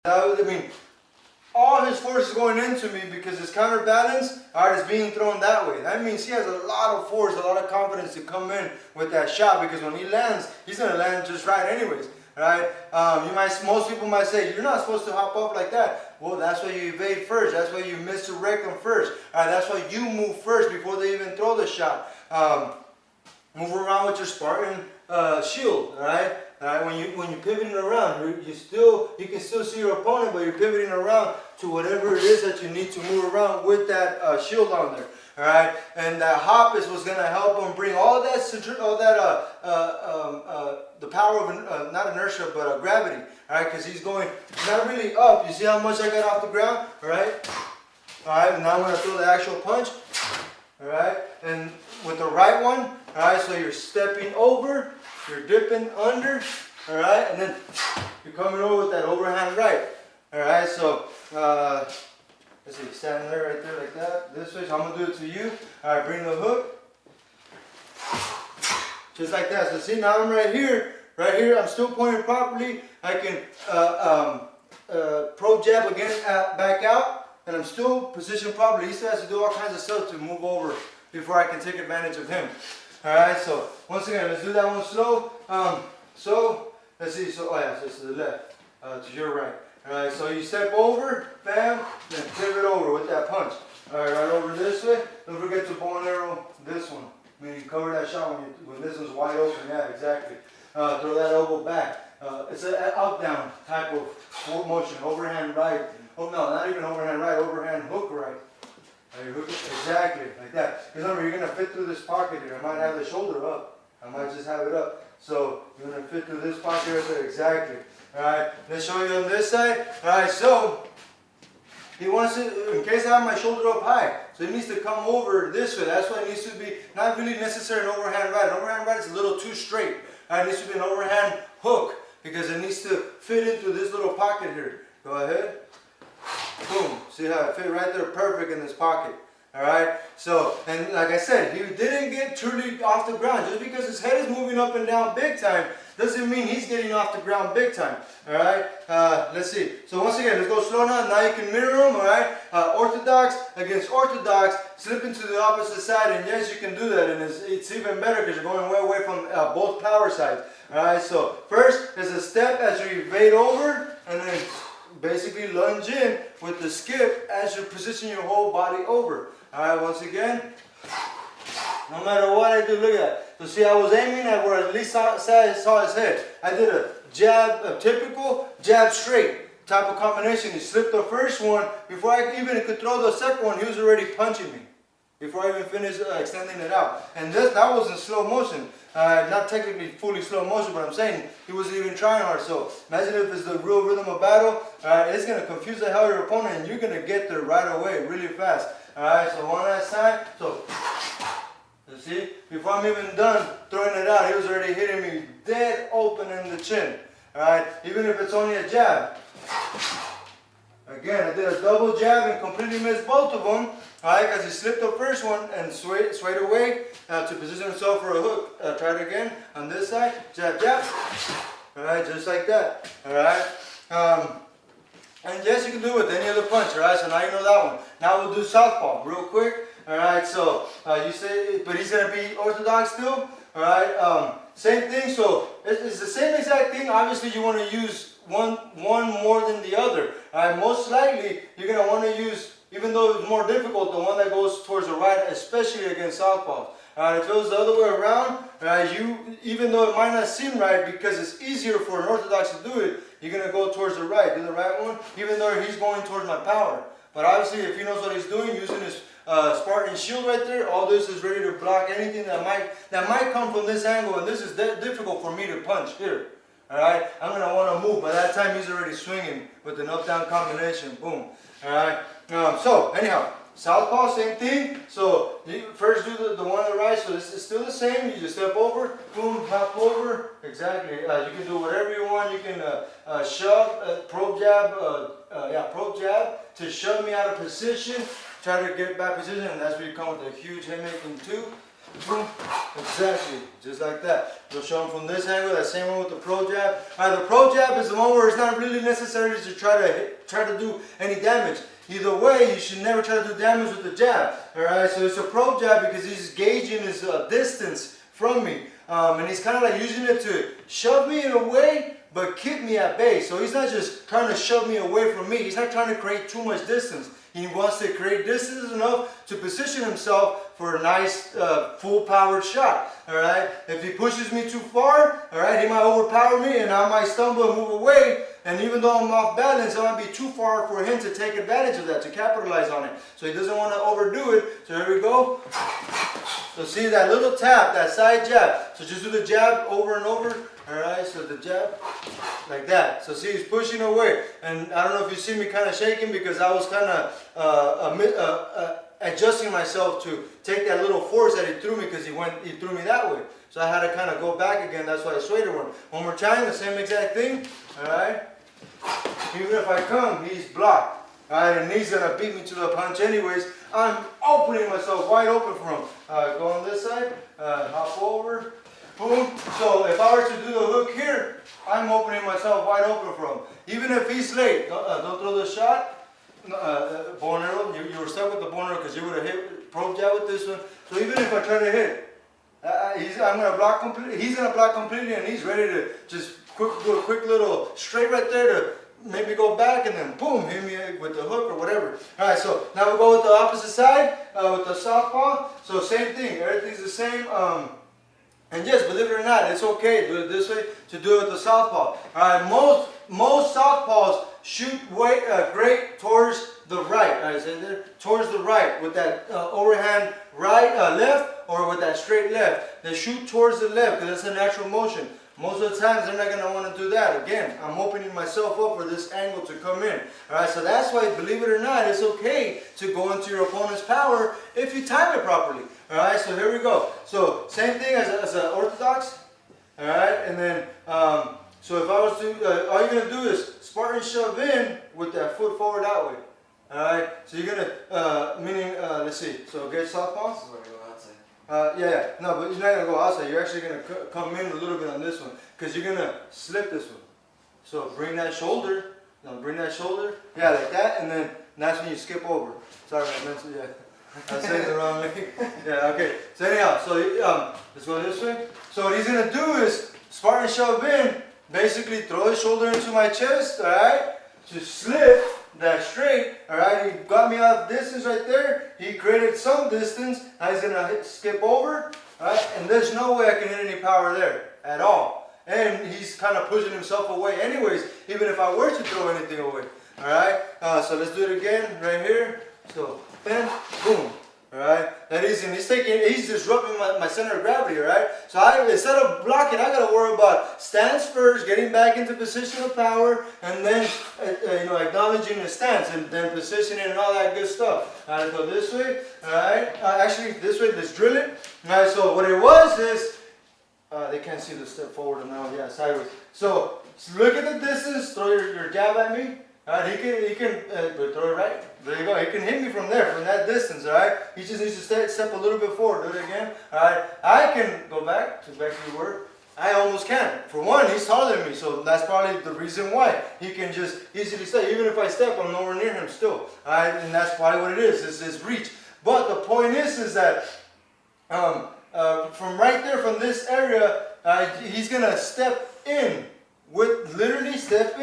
I mean, all his force is going into me because his counterbalance, is being thrown that way. That means he has a lot of force, a lot of confidence to come in with that shot, because when he lands, he's going to land just right anyways, right? Most people might say, you're not supposed to hop up like that. Well, that's why you evade first. That's why you misdirect them first. That's why you move first before they even throw the shot. Move around with your Spartan shield, all right? When you're pivoting around, you can still see your opponent, but you're pivoting around to whatever it is that you need to move around with that shield on there. All right, and that hop is what's gonna help him bring all that the power of not inertia but gravity. All right, because he's going not really up. You see how much I got off the ground? All right. All right, and now I'm gonna throw the actual punch. All right, and with the right one. All right, so you're stepping over, you're dipping under. All right, and then you're coming over with that overhand right. All right, so. Let's see, standing there, right there, like that. This way, so I'm gonna do it to you. All right, bring the hook. Just like that. So see, now I'm right here. Right here, I'm still pointing properly. I can pro jab again, back out, and I'm still positioned properly. He still has to do all kinds of stuff to move over before I can take advantage of him. All right, so once again, let's do that one slow. So let's see. So so it's to the left, to your right. Alright, so you step over, bam, then pivot over with that punch. Alright, right over this way. Don't forget to bow and arrow this one. I mean, you cover that shot when this one's wide open. Yeah, exactly. Throw that elbow back. It's an up-down type of motion. Overhand right. Oh, no, not even overhand right. Overhand hook right. You hook it exactly like that. Because remember, you're going to fit through this pocket here. I might have the shoulder up. I might just have it up. So you're going to fit through this pocket right there. Exactly. Alright, let's show you on this side. Alright, so he wants to, in case I have my shoulder up high, so he needs to come over this way. That's why it needs to be not really necessarily an overhand right. An overhand right is a little too straight. Alright, it needs to be an overhand hook because it needs to fit into this little pocket here. Go ahead. Boom. See how it fit right there perfect in this pocket. Alright, so, and like I said, he didn't get truly off the ground. Just because his head is moving up and down big time doesn't mean he's getting off the ground big time. Alright, let's see. So once again, let's go slow now. Now you can mirror them, alright? Orthodox against Orthodox, slip into the opposite side, and yes, you can do that, and it's even better because you're going way away from both power sides. Alright, so first is a step as you evade over, and then basically lunge in with the skip as you position your whole body over. Alright, once again, no matter what I do, look at that. So see, I was aiming at where at least I saw his head. I did a jab, a typical jab straight type of combination. He slipped the first one. Before I even could throw the second one, he was already punching me. Before I even finished extending it out. And that was in slow motion. Not technically fully slow motion, but I'm saying he wasn't even trying hard. So imagine if it's the real rhythm of battle. It's going to confuse the hell out of your opponent, and you're going to get there right away, really fast. Alright, so one last time. So, you see, before I'm even done throwing it out, he was already hitting me dead open in the chin. Alright, even if it's only a jab. Again, I did a double jab and completely missed both of them. Alright, because he slipped the first one and swayed away to position himself for a hook. Try it again on this side. Jab, jab. Alright, just like that. Alright. And yes, you can do it with any other punch. Alright, so now you know that one. Now we'll do Southpaw real quick. Alright, so you say, but he's going to be Orthodox still. Alright, same thing. So it's the same exact thing. Obviously, you want to use one more than the other. Alright, most likely you're going to want to use, even though it's more difficult, the one that goes towards the right, especially against Southpaw. If it was the other way around, even though it might not seem right because it's easier for an Orthodox to do it, you're going to go towards the right, do the right one, even though he's going towards my power. But obviously, if he knows what he's doing, using his Spartan shield right there, all this is ready to block anything that might come from this angle, and this is difficult for me to punch here. Alright, I'm going to want to move. By that time, he's already swinging with an up-down combination. Boom. Alright, so anyhow, Southpaw, same thing. So you first do the one on the right, so this is still the same. You just step over, boom, hop over. Exactly. You can do whatever you want. You can shove, probe jab, probe jab to shove me out of position. Try to get back position, and that's where you come with a huge haymaking too. boom, exactly, just like that. We'll show him from this angle, that same one with the pro jab. The pro jab is the one where it's not really necessary to try to do any damage. Either way, you should never try to do damage with the jab. Alright, so it's a pro jab because he's gauging his distance from me. And he's kind of like using it to shove me in a way, but keep me at bay. So he's not just trying to shove me away from me. He's not trying to create too much distance. He wants to create distance enough to position himself for a nice full-powered shot. Alright, if he pushes me too far, alright, he might overpower me and I might stumble and move away. And even though I'm off balance, I might be too far for him to take advantage of that, to capitalize on it. So he doesn't want to overdo it. So here we go. So see that little tap, that side jab. So just do the jab over and over. Alright, so the jab, like that. So see, he's pushing away. And I don't know if you see me kind of shaking because I was kind of adjusting myself to take that little force that he threw me because he threw me that way. So I had to kind of go back again. That's why I swayed it one more time, the same exact thing. Alright. Even if I come, he's blocked. Alright, and he's going to beat me to the punch anyways. I'm opening myself wide open for him. Go on this side, hop over, boom. So if I were to do the hook here, I'm opening myself wide open for him. Even if he's late, don't throw the shot. Bow and arrow, you were stuck with the bow and arrow because you would have hit pro jab with this one. So even if I try to hit, I'm going to block completely. He's going to block completely, and he's ready to just do a quick little straight right there to maybe go back and then boom, hit me with the hook or whatever. Alright, so now we'll go with the opposite side with the southpaw. So same thing, everything's the same. And yes, believe it or not, it's okay to do it this way, to do it with the southpaw. Alright, most southpaws shoot great towards the right. Alright, so there, towards the right with that overhand right, left, or with that straight left. They shoot towards the left because that's a natural motion. Most of the times they're not going to want to do that. Again, I'm opening myself up for this angle to come in. Alright, so that's why, believe it or not, it's okay to go into your opponent's power if you time it properly. Alright, so here we go. So same thing as an orthodox. Alright, and then, so if I was to, all you're going to do is Spartan shove in with that foot forward that way. Alright, so you're going to, let's see, so get southpaw. Yeah, no, but you're not going to go outside. You're actually going to come in a little bit on this one because you're going to slip this one. So bring that shoulder, yeah, like that, and then that's when you skip over. Sorry, I meant to, yeah. I said it the wrong way. Yeah, okay. So anyhow, so let's go this way. So what he's going to do is Spartan shove in, basically throw his shoulder into my chest, alright, to slip that straight, alright, he got me off distance right there, he created some distance, now he's going to skip over, alright, and there's no way I can hit any power there, at all, and he's kind of pushing himself away anyways, even if I were to throw anything away, alright, so let's do it again, right here, so, bam, boom. Alright, that is, and he's disrupting my center of gravity, right? So instead of blocking, I gotta worry about stance first, getting back into position of power, and then acknowledging the stance, and then positioning and all that good stuff. Alright, go this way. Alright, actually this way. Let's drill it. Alright, so what it was is they can't see the step forward and now, yeah, sideways. So look at the distance. Throw your jab at me. Alright, he can throw it right. There you go. He can hit me from there, from that distance. Alright, he just needs to step a little bit forward. Do it again. Alright, I can go back to your work. I almost can. For one, he's taller than me, so that's probably the reason why he can just easily step. Even if I step, I'm nowhere near him still. Alright, and that's probably what it is. It's his reach. But the point is that from right there, from this area, he's gonna step in with literally step in.